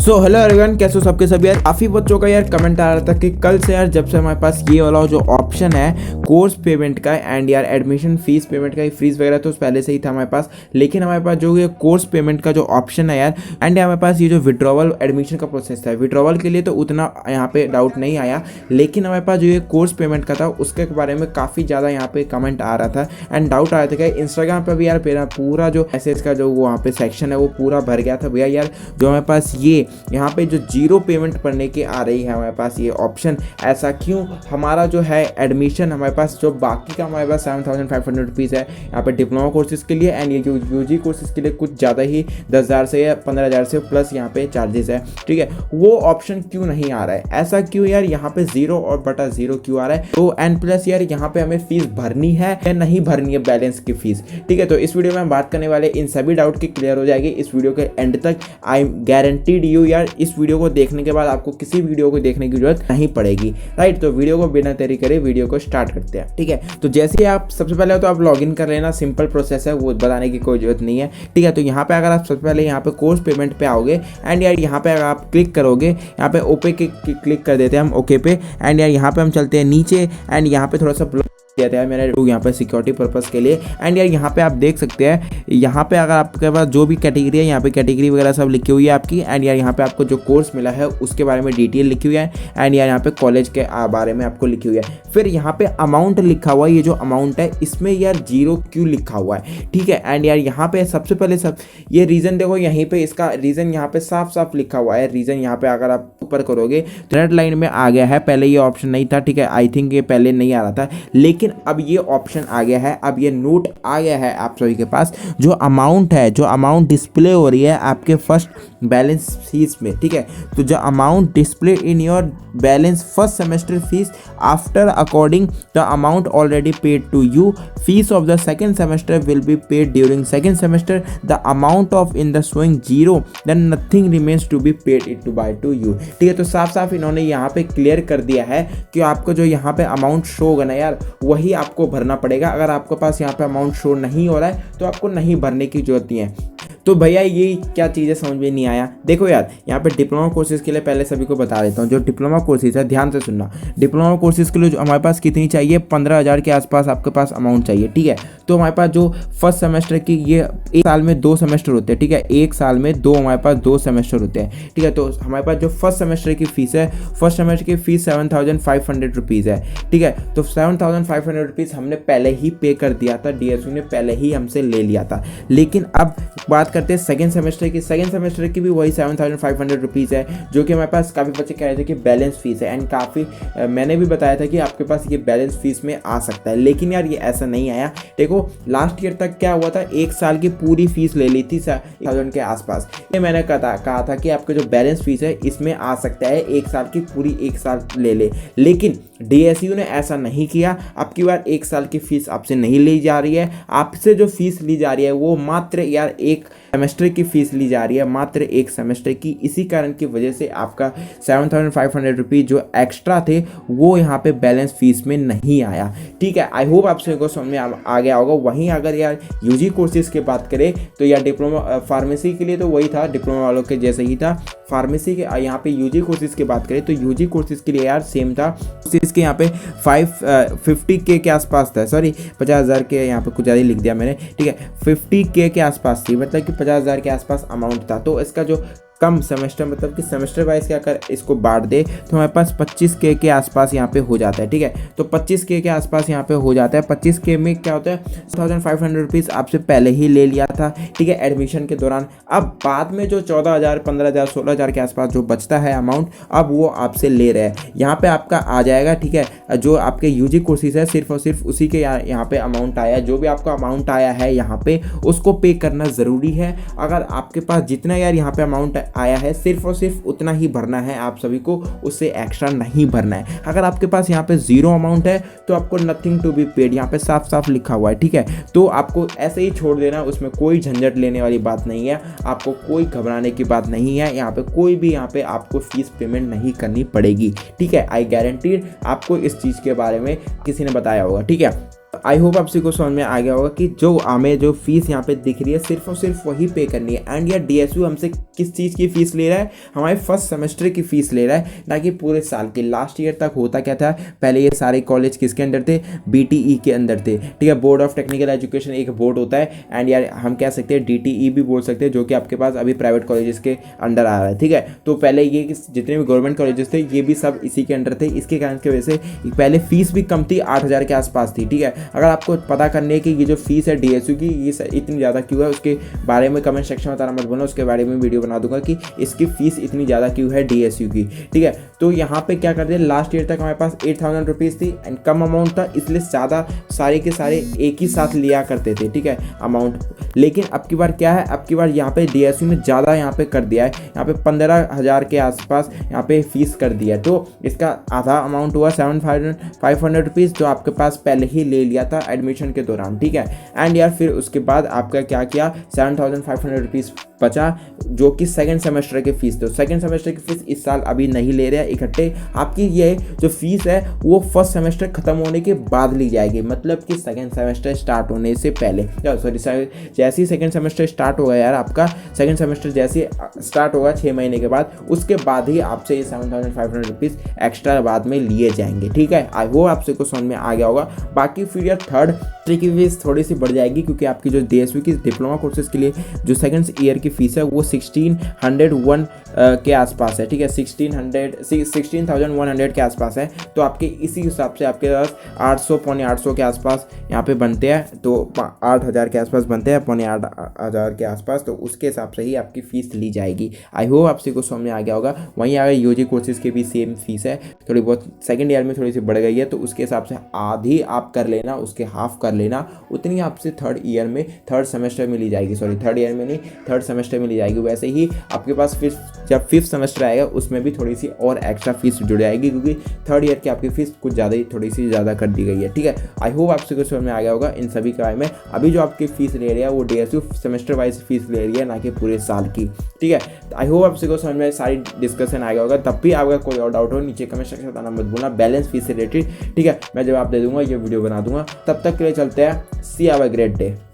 So hello everyone, कैसे हो सबके सब। यार काफ़ी बच्चों का यार कमेंट आ रहा था कि कल से यार जब से हमारे पास ये वाला जो ऑप्शन है कोर्स पेमेंट का एंड यार एडमिशन फीस पेमेंट का, फीस वगैरह तो पहले से ही था हमारे पास, लेकिन हमारे पास जो ये कोर्स पेमेंट का जो ऑप्शन है यार एंड हमारे पास ये जो विड्रॉवल एडमिशन का प्रोसेस था, विड्रॉवल के लिए तो उतना यहाँ पे डाउट नहीं आया, लेकिन हमारे पास जो ये कोर्स पेमेंट का था उसके बारे में काफ़ी ज़्यादा यहाँ पे कमेंट आ रहा था एंड डाउट आ रहा था कि इंस्टाग्राम पर भी यार मेरा पूरा जो मैसेज का जो वहाँ पे सेक्शन है वो पूरा भर गया था। भैया यार जो हमारे पास ये यहाँ पे जो जीरो पेमेंट पढ़ने की आ रही है हमारे पास ये ऑप्शन, ऐसा क्यों? हमारा जो है एडमिशन हमारे पास जो बाकी का हमारे पास 7,500 रुपीज़ है यहाँ पे डिप्लोमा कोर्सेज के लिए एंड ये जो यूजी कोर्सेज के लिए कुछ ज़्यादा ही 10,000 से या 15,000 से प्लस यहाँ पे चार्जेस है, ठीक है। वो ऑप्शन क्यों नहीं आ रहा है? ऐसा क्यों यार? यहाँ पे 0 और बटा 0 क्यों आ रहा है? तो एंड प्लस यार यहाँ पे हमें फीस भरनी है या नहीं भरनी है, बैलेंस की फीस, ठीक है। तो इस वीडियो में हम बात करने वाले इन सभी डाउट की क्लियर हो जाएगी इस वीडियो के एंड तक। आई गारंटीड यू यार इस वीडियो को देखने के बाद आपको किसी वीडियो को देखने की जरूरत नहीं पड़ेगी, राइट। तो वीडियो को बिना देरी करे वीडियो को स्टार्ट करते हैं, ठीक है। तो जैसे ही आप सबसे पहले तो आप लॉगिन कर लेना, सिंपल प्रोसेस है, वो बताने की कोई जरूरत नहीं है, ठीक है। तो यहाँ पे अगर आप सबसे पहले यहाँ पे कोर्स पेमेंट पे आओगे एंड यार यहाँ पे अगर आप क्लिक करोगे, यहाँ पे ओके के क्लिक कर देते हैं हम ओके पे एंड यार यहाँ पे हम चलते हैं नीचे एंड यहाँ पे थोड़ा सा दिया था मैंने यहाँ पे सिक्योरिटी पर्पस के लिए एंड यार यहाँ पे आप देख सकते हैं, यहाँ पे अगर आपके पास जो भी कैटेगरी है यहाँ पे कैटेगरी वगैरह सब लिखी हुई है आपकी एंड यार यहाँ पे आपको जो कोर्स मिला है उसके बारे में डिटेल लिखी हुई है एंड यार यहाँ पे कॉलेज के बारे में आपको लिखी हुई है। फिर यहाँ पे अमाउंट लिखा हुआ है, ये जो अमाउंट है इसमें यार 0 क्यों लिखा हुआ है, ठीक है। एंड यार यहाँ पे सबसे पहले सब ये रीज़न देखो, यहीं पे इसका रीज़न यहाँ पे साफ साफ लिखा हुआ है। रीज़न यहाँ पे अगर आप ऊपर करोगे तो रेड लाइन में आ गया है, पहले ये ऑप्शन नहीं था, ठीक है। आई थिंक ये पहले नहीं आ रहा था, लेकिन अब ये ऑप्शन आ गया है, अब ये नोट आ गया है आप सभी के पास। जो अमाउंट है, जो अमाउंट डिस्प्ले हो रही है आपके फर्स्ट बैलेंस फीस में, ठीक है। तो जो amount display in your balance first semester fees after according the amount already paid to you, fees of the second semester will be paid during second semester, the amount of in the showing 0 then nothing remains to be paid it to by to you, ठीक है। तो साफ साफ इन्होंने यहाँ पे clear कर दिया है कि आपको जो यहाँ पे अमाउंट शो होगा ना यार वही आपको भरना पड़ेगा। अगर आपके पास यहाँ पे अमाउंट शो नहीं हो रहा है तो आपको नहीं भरने की जरूरत नहीं है। तो भैया ये क्या चीज़ें समझ में नहीं आया? देखो यार यहाँ पे डिप्लोमा कोर्सेज के लिए पहले सभी को बता देता हूँ। जो डिप्लोमा कोर्सेज है, ध्यान से सुनना, डिप्लोमा कोर्सेज के लिए जो हमारे पास कितनी चाहिए, 15,000 के आसपास आपके पास अमाउंट चाहिए, ठीक है। तो हमारे पास जो फर्स्ट सेमेस्टर की ये एक साल में 2 सेमेस्टर होते हैं, ठीक है। एक साल में हमारे पास 2 सेमेस्टर होते हैं, ठीक है। तो हमारे पास जो फर्स्ट सेमेस्टर की फीस है, फर्स्ट सेमेस्टर की फीस 7,500 रुपीज़ है, ठीक है। तो 7,500 रुपीज़ हमने पहले ही पे कर दिया था, DSU ने पहले ही हमसे ले लिया था। लेकिन अब बात करते हैं सेकेंड सेमेस्टर की भी वही 7,500 रुपीज़ है, जो कि हमारे पास काफ़ी बच्चे कह रहे थे कि बैलेंस फीस है एंड काफ़ी मैंने भी बताया था कि आपके पास ये बैलेंस फीस में आ सकता है, लेकिन यार ये ऐसा नहीं आया। देखो लास्ट ईयर तक क्या हुआ था, एक साल की पूरी फीस ले ली थी 1,000 के आसपास। ये मैंने कहा था कि आपका जो बैलेंस फीस है इसमें आ सकता है, एक साल की पूरी एक साल ले, लेकिन DSU ने ऐसा नहीं किया। अब की बार एक साल की फीस आपसे नहीं ली जा रही है, आपसे जो फीस ली जा रही है वो मात्र यार एक सेमेस्टर की फीस ली जा रही है, मात्र एक सेमेस्टर की। इसी कारण की वजह से आपका 7,500 रुपीज़ जो एक्स्ट्रा थे वो यहाँ पे बैलेंस फीस में नहीं आया, ठीक है। आई होप आप सभी को समझ में आ गया होगा। वहीं अगर यार यूजी कोर्सेज की बात करें तो यार डिप्लोमा फार्मेसी के लिए तो वही था, डिप्लोमा वालों के जैसे ही था। फार्मेसी के यहाँ पे यूजी कोर्सेज की बात करें तो यूजी कोर्सेज के लिए यार सेम था, इसके यहाँ पे 50K के आसपास था, सॉरी 50,000 के, यहाँ पे कुछ ज़्यादा लिख दिया मैंने, ठीक है। 50K के आसपास थी, मतलब कि 50,000 के आसपास अमाउंट था। तो इसका जो कम सेमेस्टर मतलब कि सेमेस्टर वाइज क्या कर इसको बांट दे तो हमारे पास 25K के आसपास यहाँ पे हो जाता है, ठीक है। तो 25K के आसपास यहाँ पे हो जाता है। 25K में क्या होता है, 7,500 रुपीज़ आपसे पहले ही ले लिया था, ठीक है, एडमिशन के दौरान। अब बाद में जो 14,000 15,000 16,000 के आसपास जो बचता है अमाउंट, अब वो आपसे ले रहे हैं, यहाँ पे आपका आ जाएगा, ठीक है। जो आपके यूजी कोर्सेज है सिर्फ और सिर्फ उसी के यहाँ पे अमाउंट आया है, जो भी आपका अमाउंट आया है यहाँ पे उसको पे करना ज़रूरी है। अगर आपके पास जितना यार यहाँ पे अमाउंट आया है सिर्फ और सिर्फ उतना ही भरना है आप सभी को, उससे एक्स्ट्रा नहीं भरना है। अगर आपके पास यहाँ पे 0 अमाउंट है तो आपको नथिंग टू बी पेड यहाँ पे साफ साफ लिखा हुआ है, ठीक है। तो आपको ऐसे ही छोड़ देना, उसमें कोई झंझट लेने वाली बात नहीं है, आपको कोई घबराने की बात नहीं है। यहाँ पे कोई भी यहाँ पे आपको फीस पेमेंट नहीं करनी पड़ेगी, ठीक है। आई गारंटीड आपको इस चीज़ के बारे में किसी ने बताया होगा, ठीक है। आई होप आप सभी को समझ में आ गया होगा कि जो हमें जो फीस यहाँ पे दिख रही है सिर्फ और सिर्फ वही पे करनी है। एंड यार डीएसयू हमसे किस चीज़ की फ़ीस ले रहा है, हमारे फर्स्ट सेमेस्टर की फ़ीस ले रहा है, ना कि पूरे साल की। लास्ट ईयर तक होता क्या था, पहले ये सारे कॉलेज किसके अंडर थे, बीटीई के अंदर थे, ठीक है। बोर्ड ऑफ टेक्निकल एजुकेशन एक बोर्ड होता है, एंड यार हम कह सकते हैं डीटीई भी बोल सकते हैं, जो कि आपके पास अभी प्राइवेट कॉलेजेस के अंडर आ रहा है, ठीक है। तो पहले ये जितने भी गवर्नमेंट कॉलेजेस थे ये भी सब इसी के अंडर थे। इसके कारण की वजह से पहले फीस भी कम थी, 8,000 के आसपास थी, ठीक है। अगर आपको पता करनी है कि ये जो फीस है डीएसयू की ये इतनी ज़्यादा क्यों है, उसके बारे में कमेंट सेक्शन में बताना मत भूलना, उसके बारे में वीडियो बना दूंगा कि इसकी फीस इतनी ज़्यादा क्यों है डीएसयू की, ठीक है। तो यहाँ पे क्या करते हैं, लास्ट ईयर तक हमारे पास 8,000 रुपीज़ थी एंड कम अमाउंट था, इसलिए ज़्यादा सारे के सारे एक ही साथ लिया करते थे, ठीक है, अमाउंट। लेकिन अब की बार क्या है, अब की बार यहाँ पे डीएसयू ने ज़्यादा यहाँ पे कर दिया है, यहाँ पे 15,000 के आसपास यहाँ पे फीस कर दिया है। तो इसका आधा अमाउंट हुआ 7,500 रुपीज़, जो आपके पास पहले ही ले लिया था एडमिशन के दौरान, ठीक है। एंड यार फिर उसके बाद आपका क्या किया, 7,500 रुपीज़ बचा, जो कि सेकंड सेमेस्टर की फीस। तो सेकंड सेमेस्टर की फीस इस साल अभी नहीं ले रहे हैं इकट्ठे, आपकी ये जो फीस है वो फर्स्ट सेमेस्टर खत्म होने के बाद ली जाएगी, मतलब कि सेकंड सेमेस्टर स्टार्ट होने से पहले, जैसे ही सेकंड सेमेस्टर स्टार्ट होगा यार, आपका सेकंड सेमेस्टर जैसे स्टार्ट होगा 6 महीने के बाद, उसके बाद ही आपसे ये 7,500 रुपीज़ एक्स्ट्रा बाद में लिए जाएंगे, ठीक है। आई होप आपसे को समझ में आ गया होगा। बाकी फिर यार थर्ड की फीस थोड़ी सी बढ़ जाएगी, क्योंकि आपकी जो डीएसयू की डिप्लोमा कोर्सेज के लिए जो सेकंड ईयर की फीस है वो 1601 के आसपास है, ठीक है, 16,100 के आसपास है। तो आपके इसी हिसाब से आपके पास 800 पौने 800 के आसपास यहाँ पे बनते हैं, तो 8,000 के आसपास बनते हैं, पौने 8,000 के आसपास, तो उसके हिसाब से ही आपकी फ़ीस ली जाएगी। आई होप आपसे को समझ में आ गया होगा। वहीं अगर यूजी कोर्सेज की भी सेम फीस है, थोड़ी बहुत सेकंड ईयर में थोड़ी सी बढ़ गई है, तो उसके हिसाब से आधी आप कर लेना, उसके हाफ कर लेना, उतनी आपसे थर्ड ईयर में थर्ड सेमेस्टर में ली जाएगी, सॉरी थर्ड ईयर में नहीं थर्ड सेमेस्टर में ली जाएगी। वैसे ही आपके पास फिर जब फिफ्थ सेमेस्टर आएगा उसमें भी थोड़ी सी और एक्स्ट्रा फीस जुड़ जाएगी, क्योंकि थर्ड ईयर की आपकी फीस कुछ ज़्यादा ही थोड़ी सी ज़्यादा कर दी गई है, ठीक है। आई होप आपसे कुछ समझ में आ गया होगा इन सभी के बारे में। अभी जो आपकी फीस ले रही है वो डीएसयू सेमेस्टर वाइज फीस ले रही है, ना कि पूरे साल की, ठीक है। आई होप आपसे को समझ में सारी डिस्कशन आ गया होगा। तब भी आपका कोई और डाउट हो नीचे कमेंट सेक्शन में बताना मत भूलना, बैलेंस फीस से रिलेटेड, ठीक है। मैं जवाब दे दूंगा, ये वीडियो बना दूंगा। तब तक के लिए चलते हैं, सी हैव अ ग्रेट डे।